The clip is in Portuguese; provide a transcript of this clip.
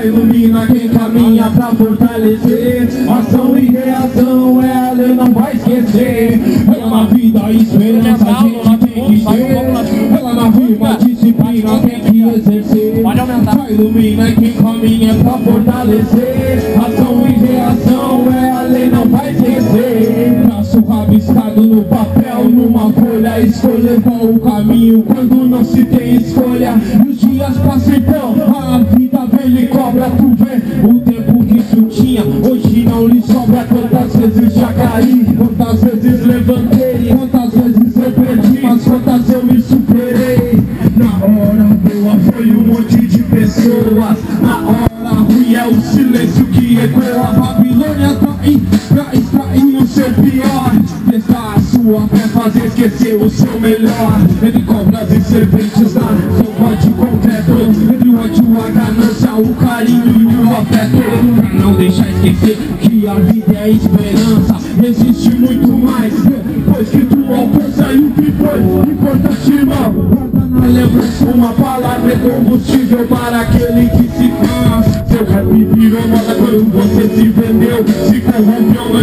ilumina quem caminha pra fortalecer. Ação e reação é a lei, não vai esquecer. Ela na vida, a esperança a gente tem que ter. Ela na rima, a disciplina tem que exercer. Só ilumina quem caminha pra fortalecer. Ação e reação é a lei, não vai esquecer. Traço rabiscado no papel, numa folha. Escolher qual o caminho quando não se tem escolha. E os dias passam então, a vida vem e cobra. Tu vê o tempo que tu tinha, hoje não lhe sobra. Quantas vezes já caí, quantas vezes levantei, quantas vezes eu perdi, mas quantas eu me superei. Na hora boa foi um monte de pessoas, na hora ruim é o silêncio que ecoa. A Babilônia tá aí pra extrair o seu pior. Testar a sua fé, fazer esquecer o seu melhor. Entre cobras e serpentes na sopa de concreto, entre o ódio, a ganância, o carinho e o afeto. Pra não deixar esquecer que a vida é esperança. Existe muito mais depois que tu alcança. E o que foi importante, irmão? Guarda na lembrança, uma palavra é combustível para aquele que se cansa. Seu rap virou moda quando você se vendeu, se corrompeu